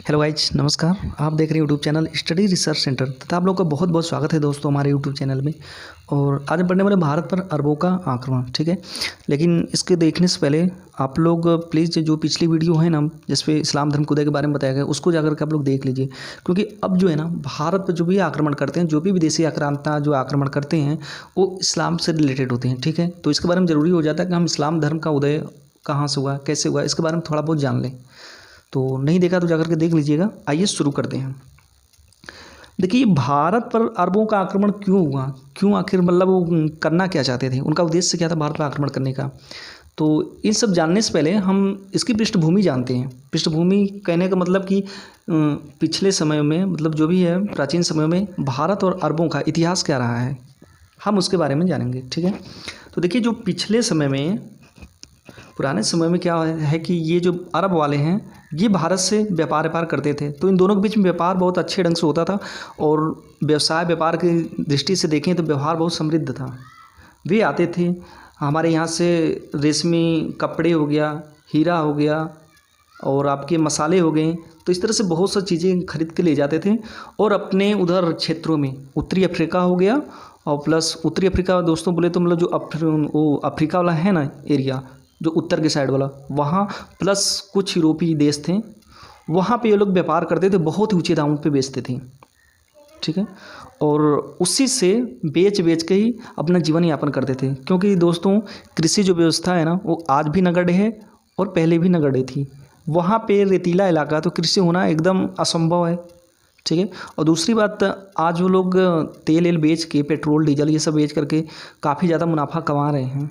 Hello guys, नमस्कार। आप देख रहे हैं YouTube channel study research centre तथा आप लोग का बहुत बहुत स्वागत है दोस्तों हमारे यूट्यूब चैनल में। और आज हम पढ़ने वाले भारत पर अरबों का आक्रमण, ठीक है। लेकिन इसके देखने से पहले आप लोग प्लीज़ जो पिछली वीडियो है ना जिसपे इस्लाम धर्म के उदय के बारे में बताया गया उसको जाकर के आप लोग देख लीजिए, क्योंकि अब जो है ना भारत पर जो भी आक्रमण करते हैं, जो भी विदेशी आक्रांता जो आक्रमण करते हैं वो इस्लाम से रिलेटेड होते हैं, ठीक है। तो इसके बारे में ज़रूरी हो जाता है कि हम इस्लाम धर्म का उदय कहाँ से हुआ, कैसे हुआ, इसके बारे में थोड़ा बहुत जान लें। तो नहीं देखा तो जाकर के देख लीजिएगा। आइए शुरू करते हैं। देखिए, भारत पर अरबों का आक्रमण क्यों हुआ, क्यों आखिर मतलब वो करना क्या चाहते थे, उनका उद्देश्य क्या था भारत पर आक्रमण करने का। तो इन सब जानने से पहले हम इसकी पृष्ठभूमि जानते हैं। पृष्ठभूमि कहने का मतलब कि पिछले समय में मतलब जो भी है प्राचीन समय में भारत और अरबों का इतिहास क्या रहा है, हम उसके बारे में जानेंगे, ठीक है। तो देखिए, जो पिछले समय में पुराने समय में क्या है कि ये जो अरब वाले हैं ये भारत से व्यापार करते थे, तो इन दोनों के बीच में व्यापार बहुत अच्छे ढंग से होता था और व्यवसाय व्यापार की दृष्टि से देखें तो व्यवहार बहुत समृद्ध था। वे आते थे हमारे यहाँ से, रेशमी कपड़े हो गया, हीरा हो गया और आपके मसाले हो गए, तो इस तरह से बहुत सी चीज़ें खरीद के ले जाते थे और अपने उधर क्षेत्रों में उत्तरी अफ्रीका हो गया और प्लस उत्तरी अफ्रीका दोस्तों बोले तो मतलब जो वो अफ्रीका वाला है ना एरिया, जो उत्तर के साइड वाला, वहाँ प्लस कुछ यूरोपीय देश थे, वहाँ पे ये लोग व्यापार करते थे, बहुत ही ऊंचे दामों पे बेचते थे, ठीक है। और उसी से बेच के ही अपना जीवन यापन करते थे, क्योंकि दोस्तों कृषि जो व्यवस्था है ना वो आज भी नगण्य है और पहले भी नगण्य थी। वहाँ पे रेतीला इलाका, तो कृषि होना एकदम असंभव है, ठीक है। और दूसरी बात, आज वो लोग तेल बेच के, पेट्रोल डीजल ये सब बेच करके काफ़ी ज़्यादा मुनाफा कमा रहे हैं।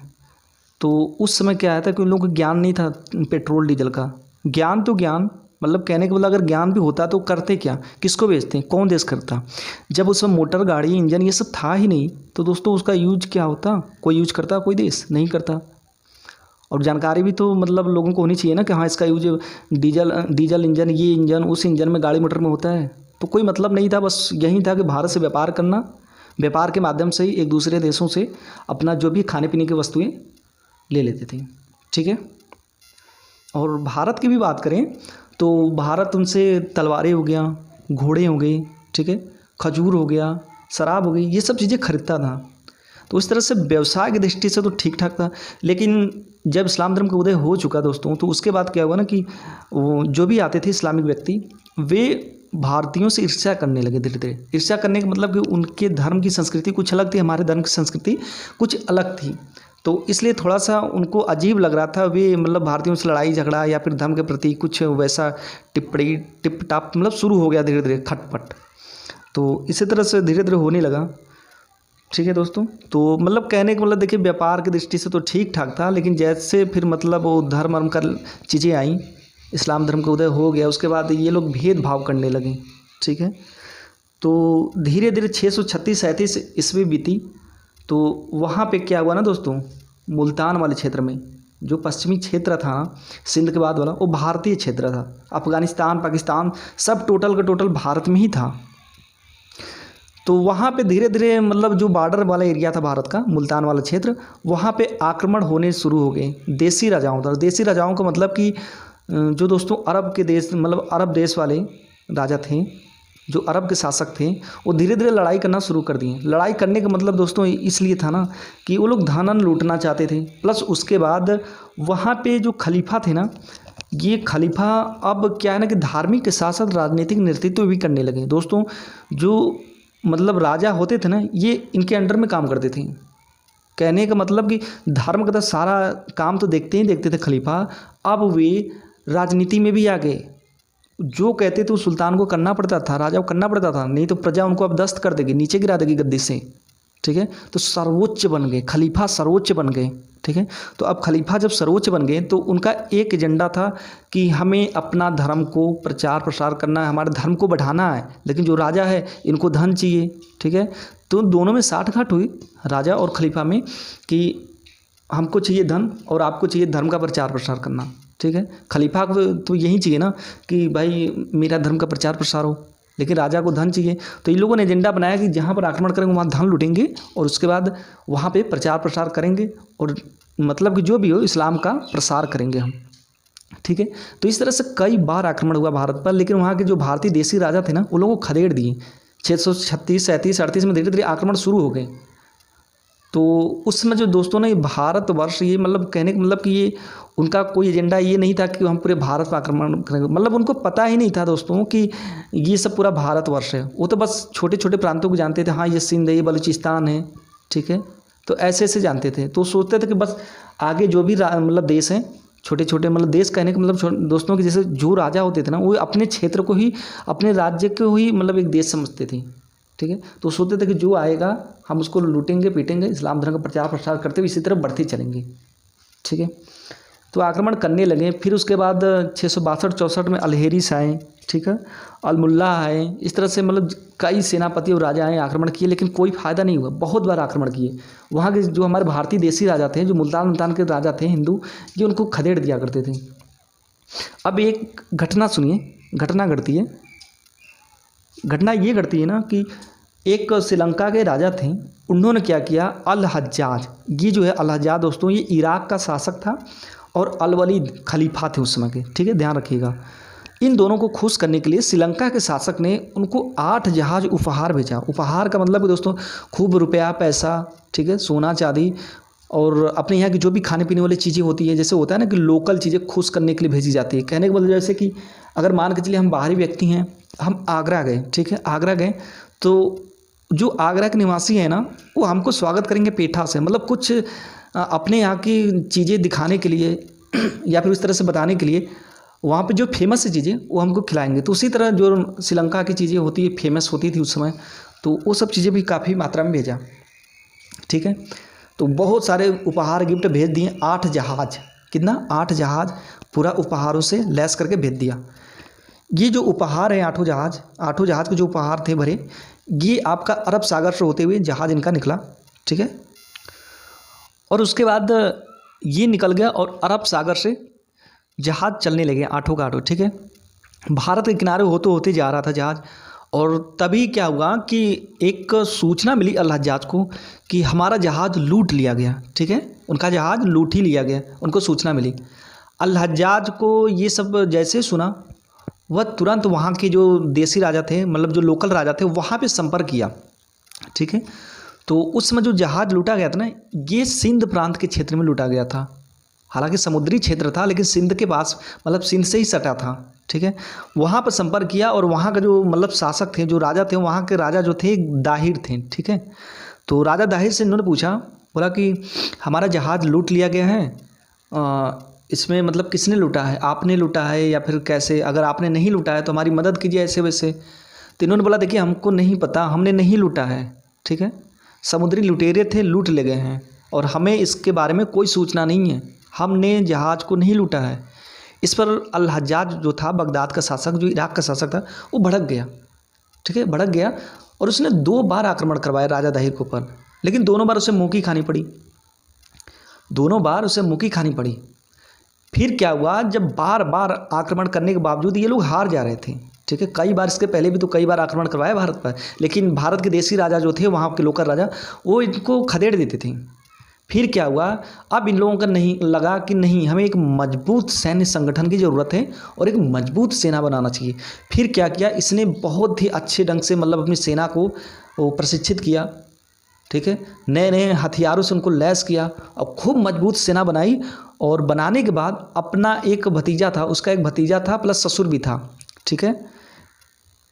तो उस समय क्या आया था कि उन लोगों को ज्ञान नहीं था पेट्रोल डीजल का। ज्ञान तो ज्ञान मतलब कहने के मतलब अगर ज्ञान भी होता तो करते क्या, किसको बेचते, कौन देश करता। जब उस समय मोटर गाड़ी इंजन ये सब था ही नहीं, तो दोस्तों उसका यूज क्या होता, कोई यूज करता, कोई देश नहीं करता। और जानकारी भी तो मतलब लोगों को होनी चाहिए ना कि हाँ इसका यूज डीजल इंजन, ये इंजन उस इंजन में गाड़ी मोटर में होता है। तो कोई मतलब नहीं था, बस यही था कि भारत से व्यापार करना, व्यापार के माध्यम से ही एक दूसरे देशों से अपना जो भी खाने पीने की वस्तुएँ ले लेते थे, ठीक है। और भारत की भी बात करें तो भारत उनसे तलवारें हो गया, घोड़े हो गए, ठीक है, खजूर हो गया, शराब हो गई, ये सब चीज़ें खरीदता था। तो इस तरह से व्यवसाय की दृष्टि से तो ठीक ठाक था। लेकिन जब इस्लाम धर्म का उदय हो चुका दोस्तों, तो उसके बाद क्या हुआ ना कि वो जो भी आते थे इस्लामिक व्यक्ति, वे भारतीयों से ईर्ष्या करने लगे। धीरे धीरे ईर्ष्या करने का मतलब कि उनके धर्म की संस्कृति कुछ अलग थी, हमारे धर्म की संस्कृति कुछ अलग थी, तो इसलिए थोड़ा सा उनको अजीब लग रहा था। वे मतलब भारतीयों से लड़ाई झगड़ा या फिर धर्म के प्रति कुछ वैसा टिप्पणी टिप टाप मतलब शुरू हो गया, धीरे धीरे खटपट। तो इसी तरह से धीरे धीरे होने लगा, ठीक है दोस्तों। तो मतलब कहने का मतलब देखिए, व्यापार की दृष्टि से तो ठीक ठाक था, लेकिन जैसे फिर मतलब वो धर्म का चीज़ें आई, इस्लाम धर्म का उदय हो गया, उसके बाद ये लोग भेदभाव करने लगे, ठीक है। तो धीरे धीरे 636-37 ईस्वी बीती, तो वहाँ पे क्या हुआ ना दोस्तों, मुल्तान वाले क्षेत्र में जो पश्चिमी क्षेत्र था सिंध के बाद वाला, वो भारतीय क्षेत्र था। अफ़गानिस्तान पाकिस्तान सब टोटल का टोटल भारत में ही था। तो वहाँ पे धीरे धीरे मतलब जो बॉर्डर वाला एरिया था भारत का, मुल्तान वाला क्षेत्र, वहाँ पे आक्रमण होने शुरू हो गए देसी राजाओं द्वारा। देसी राजाओं का मतलब कि जो दोस्तों अरब के देश मतलब अरब देश वाले राजा थे, जो अरब के शासक थे, वो धीरे धीरे लड़ाई करना शुरू कर दिए। लड़ाई करने का मतलब दोस्तों इसलिए था ना कि वो लोग धन लूटना चाहते थे, प्लस उसके बाद वहाँ पे जो खलीफा थे ना, ये खलीफा अब क्या है ना कि धार्मिक के साथ साथ राजनीतिक नेतृत्व भी करने लगे। दोस्तों जो मतलब राजा होते थे ना, ये इनके अंडर में काम करते थे। कहने का मतलब कि धर्म का तो सारा काम तो देखते ही देखते थे खलीफा, अब वे राजनीति में भी आ गए। जो कहते थे वो सुल्तान को करना पड़ता था, राजा को करना पड़ता था, नहीं तो प्रजा उनको अब दस्त कर देगी, नीचे गिरा देगी गद्दी से, ठीक है। तो सर्वोच्च बन गए, खलीफा सर्वोच्च बन गए, ठीक है। तो अब खलीफा जब सर्वोच्च बन गए तो उनका एक एजेंडा था कि हमें अपना धर्म को प्रचार प्रसार करना है, हमारे धर्म को बढ़ाना है, लेकिन जो राजा है इनको धन चाहिए, ठीक है। तो दोनों में साठ-गांठ हुई राजा और खलीफा में कि हमको चाहिए धन और आपको चाहिए धर्म का प्रचार प्रसार करना, ठीक है। खलीफा को तो यही चाहिए ना कि भाई मेरा धर्म का प्रचार प्रसार हो, लेकिन राजा को धन चाहिए। तो इन लोगों ने एजेंडा बनाया कि जहाँ पर आक्रमण करेंगे वहाँ धन लूटेंगे और उसके बाद वहाँ पे प्रचार प्रसार करेंगे और मतलब कि जो भी हो इस्लाम का प्रसार करेंगे हम, ठीक है। तो इस तरह से कई बार आक्रमण हुआ भारत पर, लेकिन वहाँ के जो भारतीय देसी राजा थे ना, उन लोगों को खदेड़ दिए। 636, 37, 38 में धीरे धीरे आक्रमण शुरू हो गए। तो उस समय जो दोस्तों ने भारतवर्ष, ये मतलब कहने का मतलब कि ये उनका कोई एजेंडा ये नहीं था कि हम पूरे भारत पर आक्रमण करेंगे, मतलब उनको पता ही नहीं था दोस्तों कि ये सब पूरा भारतवर्ष है। वो तो बस छोटे छोटे प्रांतों को जानते थे, हाँ ये सिंध है, ये बलूचिस्तान है, ठीक है। तो ऐसे ऐसे जानते थे। तो सोचते थे कि बस आगे जो भी मतलब देश हैं, छोटे छोटे, मतलब देश कहने का मतलब दोस्तों कि जैसे जो राजा होते थे ना, वो अपने क्षेत्र को ही, अपने राज्य को ही मतलब एक देश समझते थे, ठीक है। तो सोचते थे कि जो आएगा हम उसको लूटेंगे पीटेंगे, इस्लाम धर्म का प्रचार प्रसार करते हुए इसी तरह बढ़ते चलेंगे, ठीक है। तो आक्रमण करने लगे। फिर उसके बाद 662-64 में अलहेरिस आए, ठीक है, अलमुल्ला आए। इस तरह से मतलब कई सेनापति और राजा आए, आक्रमण किए, लेकिन कोई फ़ायदा नहीं हुआ। बहुत बार आक्रमण किए। वहाँ के जो हमारे भारतीय देसी राजा थे, जो मुल्तान के राजा थे हिंदू, ये उनको खदेड़ दिया करते थे। अब एक घटना सुनिए, घटना घटती है। घटना ये घटती है ना कि एक श्रीलंका के राजा थे, उन्होंने क्या किया, अल हज्जाज, ये जो है अल हज्जाज दोस्तों, ये इराक का शासक था और अल वलीद खलीफा थे उस समय के, ठीक है, ध्यान रखिएगा। इन दोनों को खुश करने के लिए श्रीलंका के शासक ने उनको 8 जहाज उपहार भेजा। उपहार का मतलब है दोस्तों खूब रुपया पैसा, ठीक है, सोना चांदी, और अपने यहाँ की जो भी खाने पीने वाली चीज़ें होती है, जैसे होता है ना कि लोकल चीज़ें खुश करने के लिए भेजी जाती है। कहने का मतलब जैसे कि अगर मान के चलिए हम बाहरी व्यक्ति हैं, हम आगरा गए, ठीक है, आगरा गए, तो जो आगरा के निवासी हैं ना, वो हमको स्वागत करेंगे पेठा से, मतलब कुछ अपने यहाँ की चीज़ें दिखाने के लिए या फिर उस तरह से बताने के लिए वहाँ पे जो फेमस चीज़ें वो हमको खिलाएंगे। तो उसी तरह जो श्रीलंका की चीज़ें होती है, फेमस होती थी उस समय, तो वो सब चीज़ें भी काफ़ी मात्रा में भेजा, ठीक है। तो बहुत सारे उपहार गिफ्ट भेज दिए। 8 जहाज, कितना, 8 जहाज पूरा उपहारों से लैस करके भेज दिया। ये जो उपहार है, 8 जहाज के जो उपहार थे भरे, ये आपका अरब सागर से होते हुए जहाज इनका निकला, ठीक है। और उसके बाद ये निकल गया और अरब सागर से जहाज चलने लगे 8 का 8, ठीक है। भारत के किनारे होते होते जा रहा था जहाज, और तभी क्या हुआ कि एक सूचना मिली अल हज्जाज को कि हमारा जहाज लूट लिया गया, ठीक है, उनका जहाज लूट ही लिया गया, उनको सूचना मिली। अल हज्जाज को ये सब जैसे सुना, वह तुरंत वहाँ के जो देसी राजा थे, मतलब जो लोकल राजा थे, वहाँ पे संपर्क किया, ठीक है। तो उस समय जो जहाज लूटा गया था ना, ये सिंध प्रांत के क्षेत्र में लूटा गया था। हालांकि समुद्री क्षेत्र था, लेकिन सिंध के पास, मतलब सिंध से ही सटा था, ठीक है। वहाँ पर संपर्क किया, और वहाँ का जो मतलब शासक थे, जो राजा थे, वहाँ के राजा जो थे दाहिर थे, ठीक है। तो राजा दाहिर से इन्होंने पूछा, बोला कि हमारा जहाज़ लूट लिया गया है, इसमें मतलब किसने लूटा है, आपने लूटा है या फिर कैसे, अगर आपने नहीं लूटा है तो हमारी मदद कीजिए ऐसे वैसे। तो इन्होंने बोला देखिए हमको नहीं पता, हमने नहीं लूटा है, ठीक है, समुद्री लुटेरे थे, लूट ले गए हैं, और हमें इसके बारे में कोई सूचना नहीं है, हमने जहाज़ को नहीं लूटा है। इस पर अल हज्जाज जो था, बगदाद का शासक, जो इराक का शासक था, वो भड़क गया, ठीक है, भड़क गया, और उसने 2 बार आक्रमण करवाया राजा दाहिर के ऊपर, लेकिन दोनों बार उसे मुँह की खानी पड़ी, दोनों बार उसे मुँह की खानी पड़ी। फिर क्या हुआ, जब बार बार आक्रमण करने के बावजूद ये लोग हार जा रहे थे, ठीक है, कई बार, इसके पहले भी तो कई बार आक्रमण करवाया भारत पर, लेकिन भारत के देसी राजा जो थे, वहाँ के लोकल राजा, वो इनको खदेड़ देते थे। फिर क्या हुआ, अब इन लोगों का नहीं लगा कि नहीं, हमें एक मजबूत सैन्य संगठन की ज़रूरत है और एक मजबूत सेना बनाना चाहिए। फिर क्या किया, इसने बहुत ही अच्छे ढंग से मतलब अपनी सेना को वो प्रशिक्षित किया, ठीक है, नए नए हथियारों से उनको लैस किया और खूब मजबूत सेना बनाई। और बनाने के बाद अपना एक भतीजा था, उसका एक भतीजा था प्लस ससुर भी था, ठीक है,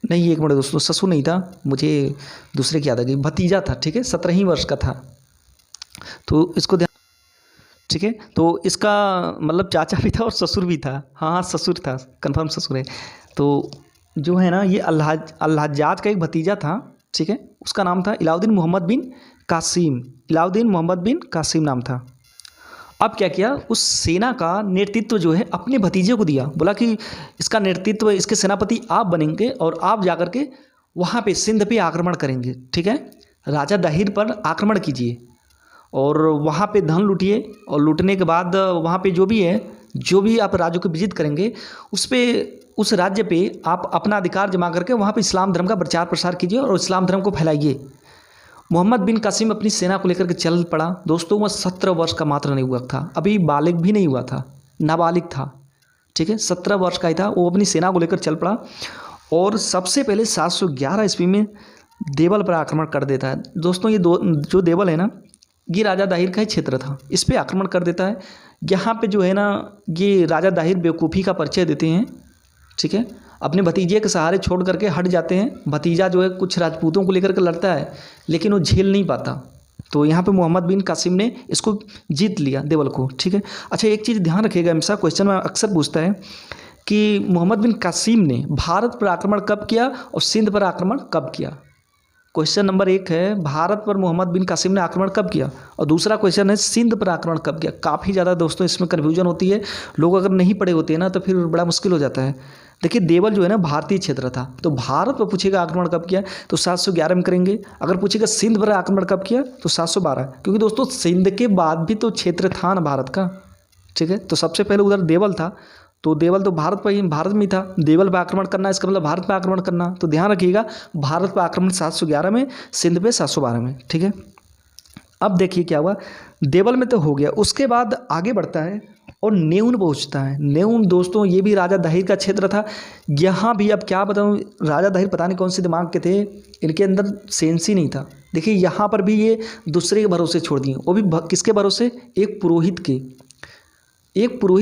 नहीं एक मिनट दोस्तों, ससुर नहीं था, मुझे दूसरे की याद आ गई, भतीजा था, ठीक है, 17 ही वर्ष का था। तो इसको ध्यान, ठीक है, तो इसका मतलब चाचा भी था और ससुर भी था, हाँ ससुर था, कंफर्म ससुर है। तो जो है ना, ये अल हज्जाज का एक भतीजा था, ठीक है, उसका नाम था इलाउद्दीन मोहम्मद बिन कासिम, इलाउद्दीन मोहम्मद बिन कासिम नाम था। अब क्या किया, उस सेना का नेतृत्व जो है अपने भतीजे को दिया, बोला कि इसका नेतृत्व, इसके सेनापति आप बनेंगे और आप जाकर के वहाँ पे सिंध पे आक्रमण करेंगे, ठीक है, राजा दाहिर पर आक्रमण कीजिए और वहाँ पे धन लूटिए, और लूटने के बाद वहाँ पे जो भी है, जो भी आप राज्यों को विजिट करेंगे, उस राज्य पे आप अपना अधिकार जमा करके वहाँ पे इस्लाम धर्म का प्रचार प्रसार कीजिए और इस्लाम धर्म को फैलाइए। मोहम्मद बिन कासिम अपनी सेना को लेकर के चल पड़ा। दोस्तों वह 17 वर्ष का मात्र नहीं हुआ था, अभी बालिग भी नहीं हुआ था, नाबालिग था, ठीक है, 17 वर्ष का ही था। वो अपनी सेना को लेकर चल पड़ा और सबसे पहले 711 ईस्वी में देवल पर आक्रमण कर देता है। दोस्तों ये जो देवल है ना, ये राजा दाहिर का ही क्षेत्र था, इस पर आक्रमण कर देता है। यहाँ पे जो है ना, ये राजा दाहिर बेवकूफ़ी का परिचय देते हैं, ठीक है, अपने भतीजे के सहारे छोड़ करके हट जाते हैं। भतीजा जो है कुछ राजपूतों को लेकर के लड़ता है, लेकिन वो झेल नहीं पाता, तो यहाँ पे मोहम्मद बिन कासिम ने इसको जीत लिया, देवल को, ठीक है। अच्छा, एक चीज़ ध्यान रखिएगा, हमेशा क्वेश्चन में अक्सर पूछता है कि मोहम्मद बिन कासिम ने भारत पर आक्रमण कब किया और सिंध पर आक्रमण कब किया। क्वेश्चन नंबर 1 है भारत पर मोहम्मद बिन कासिम ने आक्रमण कब किया, और दूसरा क्वेश्चन है सिंध पर आक्रमण कब किया। काफ़ी ज़्यादा दोस्तों इसमें कन्फ्यूजन होती है, लोग अगर नहीं पढ़े होते हैं ना तो फिर बड़ा मुश्किल हो जाता है। देखिए, देवल जो है ना भारतीय क्षेत्र था, तो भारत पर पूछेगा आक्रमण कब किया तो 711 में करेंगे। अगर पूछेगा सिंध पर आक्रमण कब किया तो 712, क्योंकि दोस्तों सिंध के बाद भी तो क्षेत्र था ना भारत का, ठीक है। तो सबसे पहले उधर देवल था, तो देवल तो भारत में ही था। देवल पर आक्रमण करना इसका मतलब भारत पर आक्रमण करना, तो ध्यान रखिएगा भारत पर आक्रमण 711 में, सिंध पे 712 में, ठीक है। अब देखिए क्या हुआ, देवल में तो हो गया, उसके बाद आगे बढ़ता है और नेउन पहुंचता है। नेउन दोस्तों ये भी राजा दाहिर का क्षेत्र था। यहाँ भी अब क्या बताऊँ, राजा दाहिर पता नहीं कौन से दिमाग के थे, इनके अंदर सेंस ही नहीं था। देखिए यहाँ पर भी ये दूसरे के भरोसे छोड़ दिए, वो भी किसके भरोसे, एक पुरोहित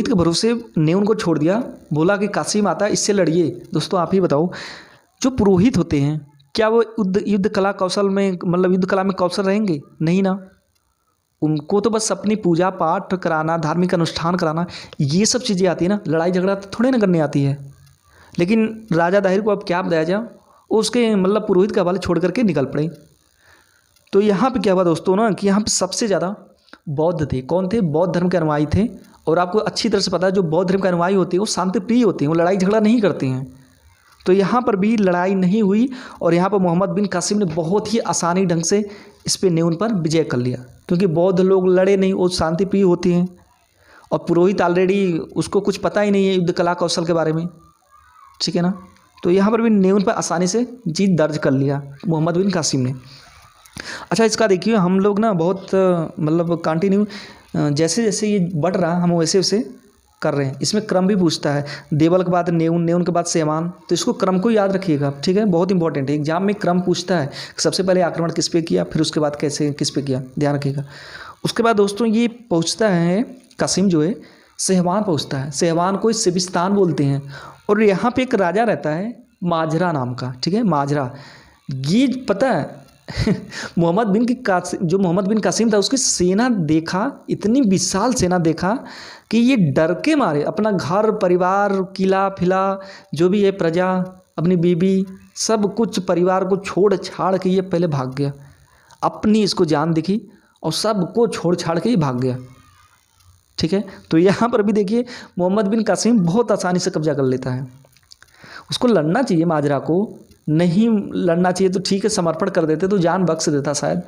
के भरोसे ने उनको छोड़ दिया। बोला कि कासिम आता है, इससे लड़िए। दोस्तों आप ही बताओ, जो पुरोहित होते हैं क्या वो युद्ध कला कौशल में, मतलब युद्ध कला में कौशल रहेंगे? नहीं ना। उनको तो बस अपनी पूजा पाठ कराना, धार्मिक अनुष्ठान कराना, ये सब चीज़ें आती है ना, लड़ाई झगड़ा तो थोड़े ना करने आती है। लेकिन राजा दाहिर को अब क्या बताया जाए, वो उसके मतलब पुरोहित के हवाले छोड़ करके निकल पड़े। तो यहाँ पे क्या हुआ दोस्तों ना, कि यहाँ पे सबसे ज़्यादा बौद्ध थे। कौन थे? बौद्ध धर्म के अनुयायी थे। और आपको अच्छी तरह से पता है जो बौद्ध धर्म के अनुयायी होते हैं वो शांति प्रिय होते हैं, वो लड़ाई झगड़ा नहीं करते हैं। तो यहाँ पर भी लड़ाई नहीं हुई और यहाँ पर मोहम्मद बिन कासिम ने बहुत ही आसानी ढंग से इस पे नेउन पर विजय कर लिया, क्योंकि बौद्ध लोग लड़े नहीं, वो शांति प्रिय होते हैं। और पुरोहित ऑलरेडी उसको कुछ पता ही नहीं है युद्ध कला कौशल के बारे में, ठीक है ना। तो यहाँ पर भी नेउन पर आसानी से जीत दर्ज कर लिया मोहम्मद बिन कासिम ने। अच्छा, इसका देखिए हम लोग ना बहुत मतलब कंटिन्यू जैसे जैसे ये बढ़ रहा हम वैसे वैसे कर रहे हैं। इसमें क्रम भी पूछता है, देवल के बाद नेउन, नेउन के बाद सेमान, तो इसको क्रम को याद रखिएगा, ठीक है, बहुत इंपॉर्टेंट है। एग्जाम में क्रम पूछता है, सबसे पहले आक्रमण किस पे किया, फिर उसके बाद कैसे किस पे किया, ध्यान रखिएगा। उसके बाद दोस्तों ये पहुँचता है, कासिम जो है सेहवान पहुँचता है। सेहवान को सिविस्तान बोलते हैं और यहाँ पर एक राजा रहता है माजरा नाम का, ठीक है, माजरा। ये पता है मोहम्मद बिन कासिम था, उसकी सेना देखा, इतनी विशाल सेना देखा कि ये डर के मारे अपना घर परिवार, किला फिला जो भी है, प्रजा, अपनी बीबी, सब कुछ परिवार को छोड़ छाड़ के ये पहले भाग गया। अपनी इसको जान दिखी और सब को छोड़ छाड़ के ही भाग गया, ठीक है। तो यहाँ पर भी देखिए मोहम्मद बिन कासिम बहुत आसानी से कब्जा कर लेता है। उसको लड़ना चाहिए, माजरा को नहीं लड़ना चाहिए तो ठीक है, समर्पण कर देते तो जान बख्श देता शायद,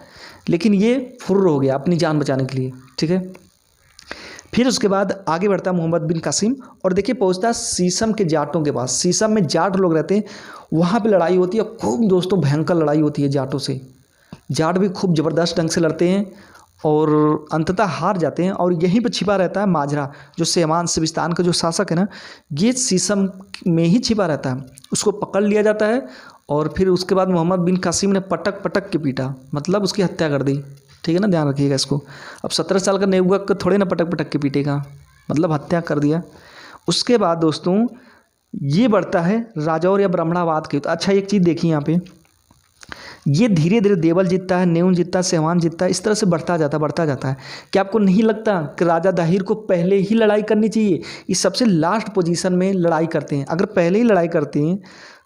लेकिन ये फुर्र हो गया अपनी जान बचाने के लिए, ठीक है। फिर उसके बाद आगे बढ़ता है मोहम्मद बिन कासिम और देखिए पहुंचता है शीशम के जाटों के पास। शीशम में जाट लोग रहते हैं, वहाँ पे लड़ाई होती है, खूब दोस्तों भयंकर लड़ाई होती है जाटों से। जाट भी खूब ज़बरदस्त ढंग से लड़ते हैं और अंततः हार जाते हैं। और यहीं पर छिपा रहता है माजरा, जो सेमान सिविस्तान का जो शासक है ना, ये शीशम में ही छिपा रहता है। उसको पकड़ लिया जाता है और फिर उसके बाद मोहम्मद बिन कासिम ने पटक पटक के पीटा, मतलब उसकी हत्या कर दी, ठीक है ना, ध्यान रखिएगा इसको। अब 17 साल का नेवुआ थोड़े ना पटक पटक के पीटेगा, मतलब हत्या कर दिया। उसके बाद दोस्तों ये बढ़ता है राजौर या ब्राह्मणावाद के। तो अच्छा एक चीज़ देखिए यहाँ पे, ये धीरे धीरे देवल जीतता है, नेउन जीतता है, सेहवान जीतता है, इस तरह से बढ़ता जाता है। क्या आपको नहीं लगता कि राजा दाहिर को पहले ही लड़ाई करनी चाहिए? ये सबसे लास्ट पोजीशन में लड़ाई करते हैं। अगर पहले ही लड़ाई करते हैं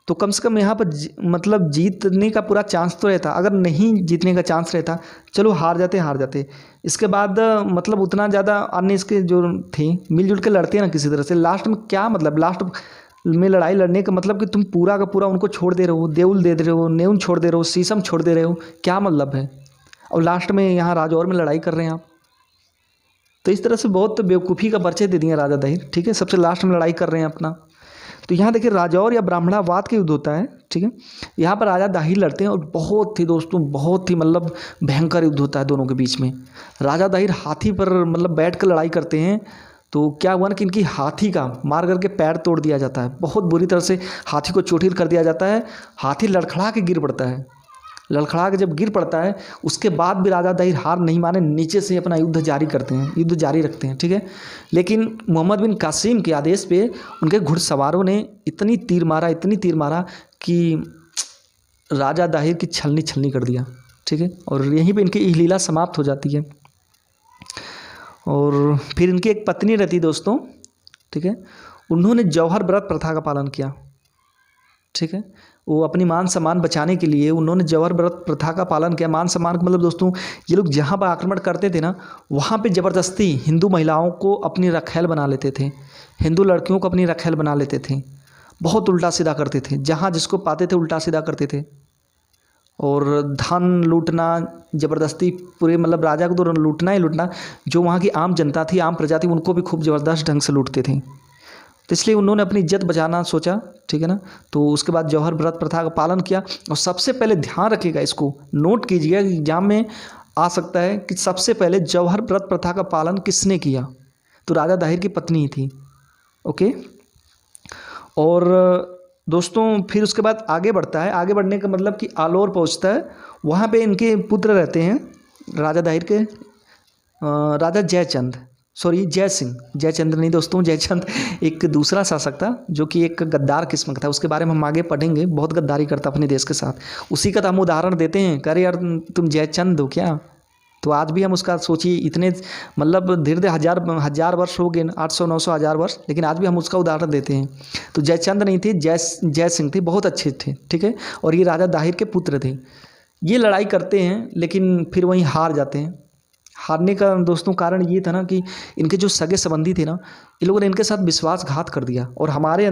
तो कम से कम यहाँ पर मतलब जीतने का पूरा चांस तो रहता। अगर नहीं जीतने का चांस रहता, चलो हार जाते। इसके बाद मतलब उतना ज़्यादा अन्य इसके जो थे मिलजुल के लड़ते हैं ना किसी तरह से, लास्ट में क्या मतलब, लास्ट में लड़ाई लड़ने का मतलब कि तुम पूरा का पूरा उनको छोड़ दे रहे हो, देउल दे रहे हो, नेउन छोड़ दे रहे हो, शीशम छोड़ दे रहे हो, क्या मतलब है? और लास्ट में यहाँ राजौर में लड़ाई कर रहे हैं आप। तो इस तरह से बहुत बेवकूफ़ी का परिचय दे दिया राजा दाहिर, ठीक है, सबसे लास्ट में लड़ाई कर रहे हैं अपना। तो यहाँ देखिए राजौर या ब्राह्मणावाद का युद्ध होता है, ठीक है। यहाँ पर राजा दाहिर लड़ते हैं और बहुत ही दोस्तों बहुत ही मतलब भयंकर युद्ध होता है दोनों के बीच में। राजा दाहिर हाथी पर मतलब बैठ कर लड़ाई करते हैं, तो क्या हुआ ना कि इनकी हाथी का मार करके पैर तोड़ दिया जाता है, बहुत बुरी तरह से हाथी को चोटिल कर दिया जाता है। हाथी लड़खड़ा के गिर पड़ता है। लड़खड़ा के जब गिर पड़ता है उसके बाद भी राजा दाहिर हार नहीं माने, नीचे से अपना युद्ध जारी करते हैं, युद्ध जारी रखते हैं, ठीक है। लेकिन मोहम्मद बिन कासिम के आदेश पे उनके घुड़सवारों ने इतनी तीर मारा कि राजा दाहिर की छलनी छलनी कर दिया, ठीक है। और यहीं पे इनकी लीला समाप्त हो जाती है। और फिर इनकी एक पत्नी रहती दोस्तों, ठीक है, उन्होंने जौहर व्रत प्रथा का पालन किया, ठीक है। वो अपनी मान सम्मान बचाने के लिए उन्होंने जौहर व्रत प्रथा का पालन किया। मान सम्मान का मतलब दोस्तों, ये लोग जहाँ पर आक्रमण करते थे ना, वहाँ पे ज़बरदस्ती हिंदू महिलाओं को अपनी रखैल बना लेते थे, हिंदू लड़कियों को अपनी रखैल बना लेते थे, बहुत उल्टा सीधा करते थे, जहाँ जिसको पाते थे उल्टा सीधा करते थे। और धन लूटना ज़बरदस्ती, पूरे मतलब राजा को तो लूटना ही लूटना, जो वहाँ की आम जनता थी, आम प्रजा थी, उनको भी खूब ज़बरदस्त ढंग से लूटते थे। तो इसलिए उन्होंने अपनी इज्जत बचाना सोचा, ठीक है ना। तो उसके बाद जौहर व्रत प्रथा का पालन किया। और सबसे पहले ध्यान रखिएगा, इसको नोट कीजिएगा, एग्जाम में आ सकता है कि सबसे पहले जौहर व्रत प्रथा का पालन किसने किया, तो राजा दाहिर की पत्नी ही थी, ओके। और दोस्तों फिर उसके बाद आगे बढ़ता है। आगे बढ़ने का मतलब कि आलोर पहुंचता है, वहाँ पे इनके पुत्र रहते हैं राजा दाहिर के, राजा जयचंद्र नहीं दोस्तों, जयचंद एक दूसरा शासक था जो कि एक गद्दार किस्म का था, उसके बारे में हम आगे पढ़ेंगे। बहुत गद्दारी करता अपने देश के साथ, उसी का तो हम उदाहरण देते हैं। कह रहे यार तुम जयचंद हो क्या, तो आज भी हम उसका सोचिए, इतने मतलब धीरे धीरे हजार वर्ष हो गए, 800-900 हज़ार वर्ष, लेकिन आज भी हम उसका उदाहरण देते हैं। तो जयचंद नहीं थे, जय सिंह थे, बहुत अच्छे थे, ठीक है। और ये राजा दाहिर के पुत्र थे। ये लड़ाई करते हैं लेकिन फिर वहीं हार जाते हैं। हारने का दोस्तों कारण ये था ना कि इनके जो सगे संबंधी थे ना, इन लोगों ने इनके साथ विश्वासघात कर दिया। और हमारे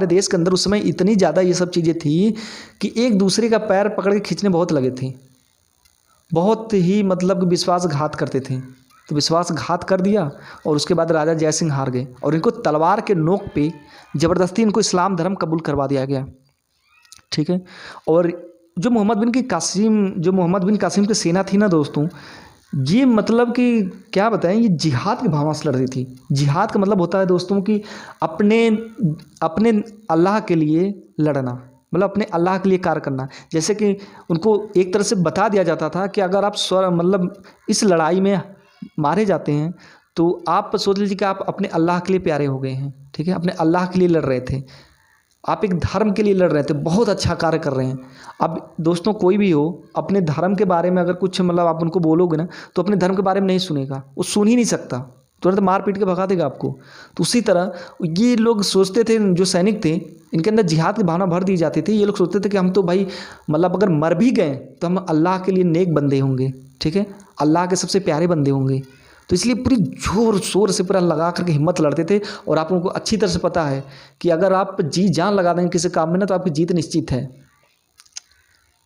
देश के अंदर उस समय इतनी ज़्यादा ये सब चीज़ें थी कि एक दूसरे का पैर पकड़ के खींचने बहुत लगे थे, बहुत ही मतलब विश्वासघात करते थे। तो विश्वासघात कर दिया और उसके बाद राजा जय सिंह हार गए और इनको तलवार के नोक पे ज़बरदस्ती इनको इस्लाम धर्म कबूल करवा दिया गया, ठीक है। और जो मोहम्मद बिन कासिम की सेना थी ना दोस्तों, ये मतलब कि क्या बताएं, ये जिहाद की भावना से लड़ रही थी। जिहाद का मतलब होता है दोस्तों कि अपने अल्लाह के लिए लड़ना, मतलब अपने अल्लाह के लिए कार्य करना। जैसे कि उनको एक तरह से बता दिया जाता था कि अगर आप मतलब इस लड़ाई में मारे जाते हैं तो आप सोच लीजिए कि आप अपने अल्लाह के लिए प्यारे हो गए हैं, ठीक है। अपने अल्लाह के लिए लड़ रहे थे, आप एक धर्म के लिए लड़ रहे थे, बहुत अच्छा कार्य कर रहे हैं। अब दोस्तों कोई भी हो, अपने धर्म के बारे में अगर कुछ मतलब आप उनको बोलोगे ना, तो अपने धर्म के बारे में नहीं सुनेगा, वो सुन ही नहीं सकता, तुरंत मार पीट के भगा देगा आपको। तो उसी तरह ये लोग सोचते थे, जो सैनिक थे इनके अंदर जिहाद की भावना भर दी जाती थी। ये लोग सोचते थे कि हम तो भाई मतलब अगर मर भी गए तो हम अल्लाह के लिए नेक बंदे होंगे, ठीक है, अल्लाह के सबसे प्यारे बंदे होंगे। तो इसलिए पूरी जोर शोर से पूरा लगा करके हिम्मत लड़ते थे। और आप लोगों को अच्छी तरह से पता है कि अगर आप जी जान लगा देंगे किसी काम में ना, तो आपकी जीत निश्चित है।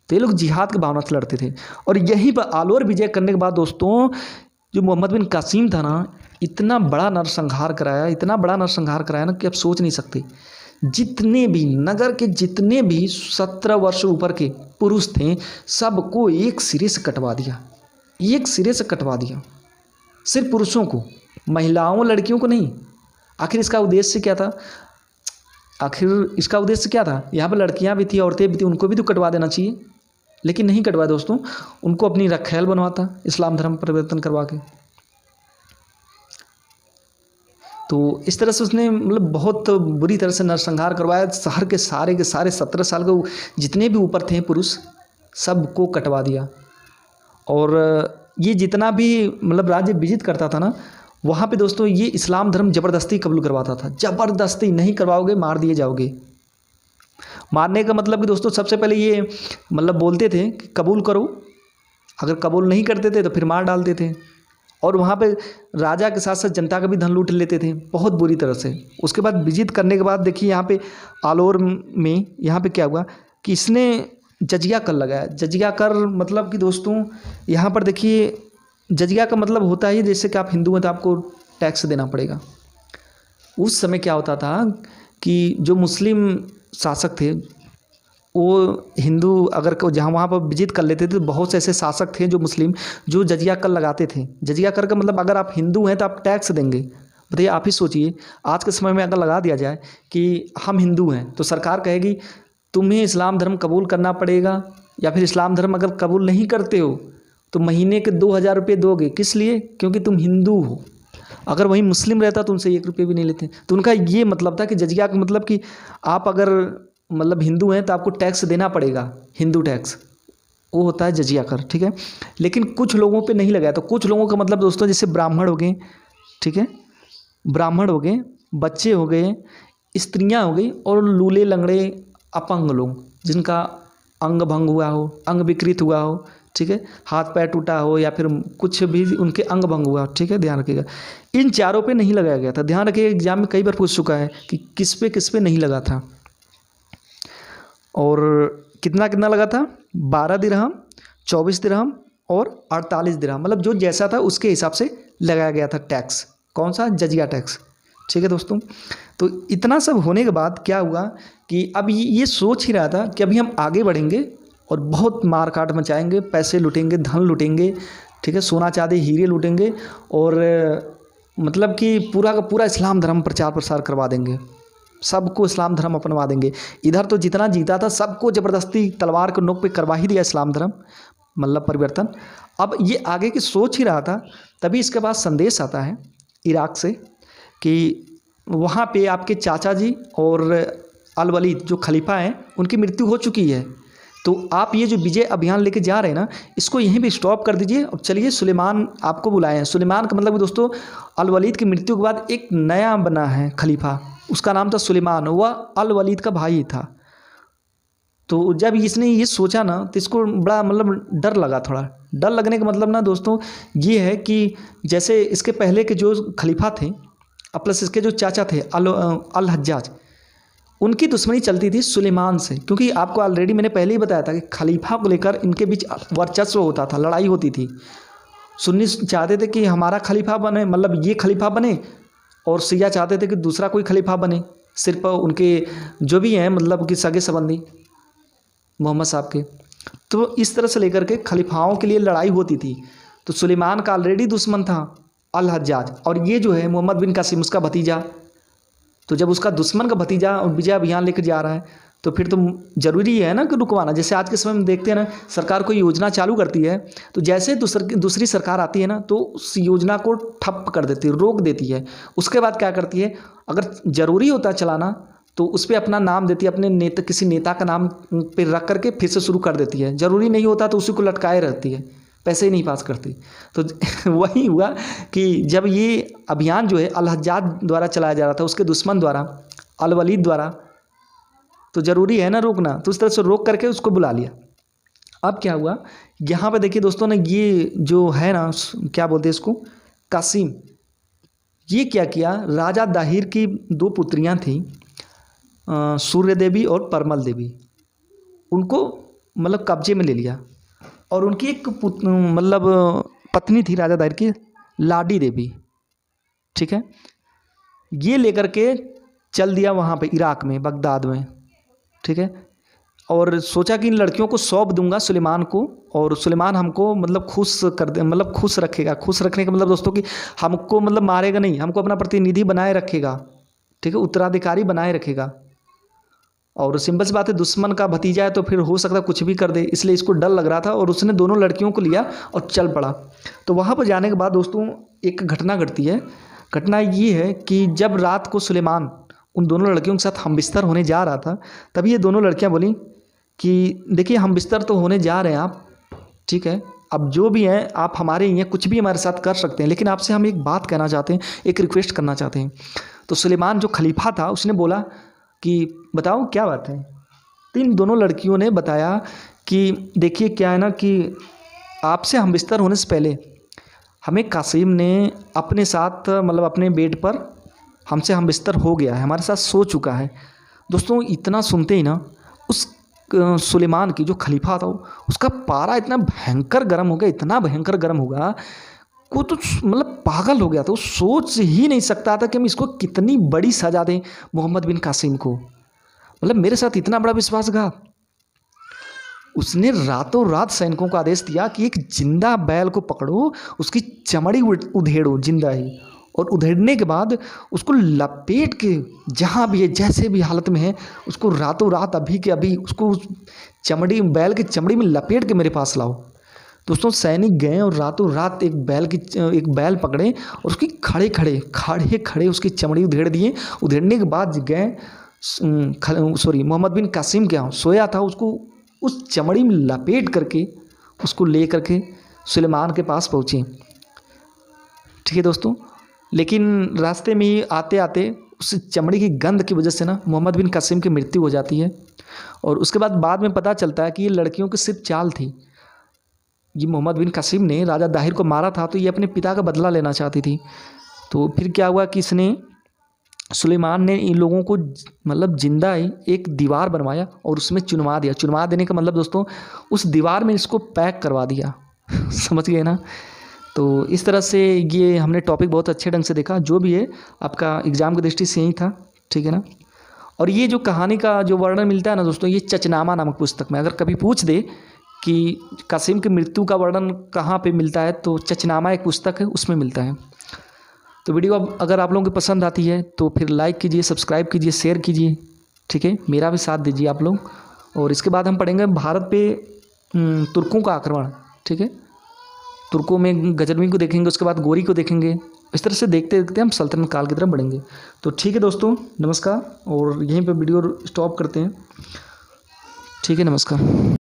तो ये लोग जिहाद की भावना से लड़ते थे। और यहीं पर आलोर विजय करने के बाद दोस्तों, जो मोहम्मद बिन कासिम था ना, इतना बड़ा नरसंहार कराया ना कि आप सोच नहीं सकते। जितने भी नगर के जितने भी 17 वर्ष ऊपर के पुरुष थे, सबको एक सिरे से कटवा दिया, सिर्फ पुरुषों को, महिलाओं लड़कियों को नहीं। आखिर इसका उद्देश्य क्या था? यहाँ पर लड़कियाँ भी थी, औरतें भी थी, उनको भी तो कटवा देना चाहिए, लेकिन नहीं कटवा दोस्तों। उनको अपनी रखैल बनवाता, इस्लाम धर्म परिवर्तन करवा के। तो इस तरह से उसने मतलब बहुत बुरी तरह से नरसंहार करवाया। शहर के सारे 17 साल के जितने भी ऊपर थे पुरुष, सबको कटवा दिया। और ये जितना भी मतलब राज्य विजित करता था ना, वहाँ पे दोस्तों ये इस्लाम धर्म ज़बरदस्ती कबूल करवाता था। ज़बरदस्ती, नहीं करवाओगे मार दिए जाओगे। मारने का मतलब कि दोस्तों सबसे पहले ये मतलब बोलते थे कि कबूल करो, अगर कबूल नहीं करते थे तो फिर मार डालते थे। और वहाँ पे राजा के साथ साथ जनता का भी धन लूट लेते थे बहुत बुरी तरह से। उसके बाद विजित करने के बाद देखिए यहाँ पे आलोर में यहाँ पे क्या हुआ कि इसने जजिया कर लगाया। जजिया कर मतलब कि दोस्तों यहाँ पर देखिए, जजिया का मतलब होता है जैसे कि आप हिंदू हैं तो आपको टैक्स देना पड़ेगा। उस समय क्या होता था कि जो मुस्लिम शासक थे वो हिंदू अगर जहाँ वहाँ पर विजिट कर लेते थे, तो बहुत से ऐसे शासक थे जो मुस्लिम जो जजिया कर लगाते थे। जजिया कर का मतलब अगर आप हिंदू हैं तो आप टैक्स देंगे, बताइए, आप ही सोचिए, आज के समय में अगर लगा दिया जाए कि हम हिंदू हैं तो सरकार कहेगी तुम्हें इस्लाम धर्म कबूल करना पड़ेगा, या फिर इस्लाम धर्म अगर कबूल नहीं करते हो तो महीने के 2,000 रुपये दोगे। किस लिए? क्योंकि तुम हिंदू हो। अगर वही मुस्लिम रहता तो उनसे 1 रुपये भी नहीं लेते। तो उनका ये मतलब था कि जजिया का मतलब कि आप अगर मतलब हिंदू हैं तो आपको टैक्स देना पड़ेगा, हिंदू टैक्स, वो होता है जजिया कर, ठीक है। लेकिन कुछ लोगों पे नहीं लगाया। तो कुछ लोगों का मतलब दोस्तों जैसे ब्राह्मण हो गए, ठीक है, ब्राह्मण हो गए, बच्चे हो गए, स्त्रियां हो गई, और लूले लंगड़े अपंग लोग जिनका अंग भंग हुआ हो, अंग विकृत हुआ हो, ठीक है, हाथ पैर टूटा हो या फिर कुछ भी उनके अंग भंग हुआ हो, ठीक है, ध्यान रखिएगा। इन चारों पे नहीं लगाया गया था। ध्यान रखिएगा, एग्जाम में कई बार पूछ चुका है कि किस पे नहीं लगा था। और कितना कितना लगा था? 12 दिरहम, 24 दिरहम और 48 दिरहम, मतलब जो जैसा था उसके हिसाब से लगाया गया था टैक्स। कौन सा? जजिया टैक्स, ठीक है दोस्तों। तो इतना सब होने के बाद क्या हुआ कि अब ये सोच ही रहा था कि अभी हम आगे बढ़ेंगे और बहुत मार काट मचाएंगे, पैसे लूटेंगे, धन लूटेंगे, ठीक है, सोना चांदी हीरे लूटेंगे, और मतलब कि पूरा का पूरा इस्लाम धर्म प्रचार प्रसार करवा देंगे, सबको इस्लाम धर्म अपनवा देंगे। इधर तो जितना जीता था सबको ज़बरदस्ती तलवार के नोक पे करवा ही दिया इस्लाम धर्म, मतलब परिवर्तन। अब ये आगे की सोच ही रहा था, तभी इसके बाद संदेश आता है इराक से कि वहाँ पे आपके चाचा जी और अल वलीद जो खलीफा हैं उनकी मृत्यु हो चुकी है, तो आप ये जो विजय अभियान लेके जा रहे हैं ना, इसको यहीं पे स्टॉप कर दीजिए और चलिए सुलेमान आपको बुलाए हैं। सुलेमान का मतलब दोस्तों, अल वलीद की मृत्यु के बाद एक नया बना है खलीफा, उसका नाम था सुलेमान, वह अल वलीद का भाई था। तो जब इसने ये सोचा ना तो इसको बड़ा मतलब डर लगा। थोड़ा डर लगने का मतलब ना दोस्तों ये है कि जैसे इसके पहले के जो खलीफा थे प्लस इसके जो चाचा थे अल हज्जाज, उनकी दुश्मनी चलती थी सुलेमान से, क्योंकि आपको ऑलरेडी मैंने पहले ही बताया था कि खलीफा को लेकर इनके बीच वर्चस्व होता था, लड़ाई होती थी। सुन्नी चाहते थे कि हमारा खलीफा बने, मतलब ये खलीफा बने, और शिया चाहते थे कि दूसरा कोई खलीफा बने, सिर्फ उनके जो भी हैं मतलब कि सगे संबंधी मोहम्मद साहब के। तो इस तरह से लेकर के खलीफाओं के लिए लड़ाई होती थी। तो सुलेमान का ऑलरेडी दुश्मन था अल हज्जाज, और ये जो है मोहम्मद बिन कासिम उसका भतीजा। तो जब उसका दुश्मन का भतीजा विजय अभियान लेकर जा रहा है तो फिर तो ज़रूरी है ना कि रुकवाना। जैसे आज के समय में देखते हैं ना, सरकार कोई योजना चालू करती है तो जैसे दूसरी सरकार आती है ना तो उस योजना को ठप कर देती है, रोक देती है। उसके बाद क्या करती है, अगर ज़रूरी होता है चलाना तो उस पर अपना नाम देती है, अपने नेता किसी नेता का नाम पे रख करके फिर से शुरू कर देती है। ज़रूरी नहीं होता तो उसी को लटकाए रहती है, पैसे ही नहीं पास करती। तो वही हुआ कि जब ये अभियान जो है अल हज्जाज द्वारा चलाया जा रहा था, उसके दुश्मन द्वारा, अल वलीद द्वारा, तो ज़रूरी है ना रोकना, तो उस तरह से रोक करके उसको बुला लिया। अब क्या हुआ, यहाँ पे देखिए दोस्तों ने ये जो है ना क्या बोलते हैं इसको, कासिम, ये क्या किया, राजा दाहिर की 2 पुत्रियाँ थीं, सूर्य देवी और परमल देवी, उनको मतलब कब्जे में ले लिया। और उनकी एक मतलब पत्नी थी राजा दाहिर की, लाडी देवी, ठीक है, ये लेकर के चल दिया वहाँ पे इराक में, बगदाद में, ठीक है। और सोचा कि इन लड़कियों को सौंप दूंगा सुलेमान को, और सुलेमान हमको मतलब खुश कर दे, मतलब खुश रखेगा। खुश रखने का मतलब दोस्तों कि हमको मतलब मारेगा नहीं, हमको अपना प्रतिनिधि बनाए रखेगा, ठीक है, उत्तराधिकारी बनाए रखेगा। और सिंपल सी बात है, दुश्मन का भतीजा है तो फिर हो सकता है कुछ भी कर दे, इसलिए इसको डर लग रहा था और उसने दोनों लड़कियों को लिया और चल पड़ा। तो वहाँ पर जाने के बाद दोस्तों एक घटना घटती है। घटना ये है कि जब रात को सुलेमान उन दोनों लड़कियों के साथ हमबिस्तर होने जा रहा था, तभी ये दोनों लड़कियाँ बोली कि देखिए हमबिस्तर तो होने जा रहे हैं आप, ठीक है, अब जो भी हैं आप हमारे ही हैं, कुछ भी हमारे साथ कर सकते हैं, लेकिन आपसे हम एक बात कहना चाहते हैं, एक रिक्वेस्ट करना चाहते हैं। तो सुलेमान जो खलीफा था उसने बोला कि बताओ क्या बात है। तो इन दोनों लड़कियों ने बताया कि देखिए क्या है ना कि आपसे हमबिस्तर होने से पहले हमें कासिम ने अपने साथ मतलब अपने बेड पर हमसे हमबिस्तर हो गया है, हमारे साथ सो चुका है। दोस्तों इतना सुनते ही ना उस सुलेमान की जो खलीफा था उसका पारा इतना भयंकर गर्म हो गया, इतना भयंकर गर्म होगा वो तो मतलब पागल हो गया था। वो सोच ही नहीं सकता था कि हम इसको कितनी बड़ी सज़ा दें मोहम्मद बिन कासिम को, मतलब मेरे साथ इतना बड़ा विश्वासघात। उसने रातों रात सैनिकों को आदेश दिया कि एक जिंदा बैल को पकड़ो, उसकी चमड़ी उधेड़ो जिंदा ही, और उधेड़ने के बाद उसको लपेट के जहाँ भी है, जैसे भी हालत में है, उसको रातों रात अभी के अभी उसको चमड़ी, बैल की चमड़ी में लपेट के मेरे पास लाओ। दोस्तों सैनिक गए और रातों रात एक बैल पकड़े और उसकी खड़े खड़े उसकी चमड़ी उधेड़ दिए। उधेड़ने के बाद गए मोहम्मद बिन कासिम के यहाँ सोया था, उसको उस चमड़ी में लपेट करके उसको ले करके सुलेमान के पास पहुँचे। ठीक है दोस्तों, लेकिन रास्ते में ही आते आते उस चमड़ी की गंध की वजह से ना मोहम्मद बिन कासिम की मृत्यु हो जाती है। और उसके बाद में पता चलता है कि ये लड़कियों की सिर्फ चाल थी। ये मोहम्मद बिन कासिम ने राजा दाहिर को मारा था तो ये अपने पिता का बदला लेना चाहती थी। तो फिर क्या हुआ कि इसने, सुलेमान ने इन लोगों को मतलब जिंदा ही एक दीवार बनवाया और उसमें चुनवा दिया। चुनवा देने का मतलब दोस्तों, उस दीवार में इसको पैक करवा दिया। समझ गए ना। तो इस तरह से ये हमने टॉपिक बहुत अच्छे ढंग से देखा। जो भी है आपका एग्ज़ाम की दृष्टि से यही था, ठीक है ना। और ये जो कहानी का जो वर्णन मिलता है ना दोस्तों, ये चचनामा नामक पुस्तक में, अगर कभी पूछ दे कि कासिम की मृत्यु का वर्णन कहाँ पे मिलता है तो चचनामा एक पुस्तक है, उसमें मिलता है। तो वीडियो अब अगर आप लोगों को पसंद आती है तो फिर लाइक कीजिए, सब्सक्राइब कीजिए, शेयर कीजिए, ठीक है। मेरा भी साथ दीजिए आप लोग। और इसके बाद हम पढ़ेंगे भारत पे तुर्कों का आक्रमण, ठीक है। तुर्कों में गजनवी को देखेंगे, उसके बाद गोरी को देखेंगे। इस तरह से देखते देखते हम सल्तनत काल की तरफ बढ़ेंगे। तो ठीक है दोस्तों, नमस्कार। और यहीं पे वीडियो स्टॉप करते हैं, ठीक है, नमस्कार।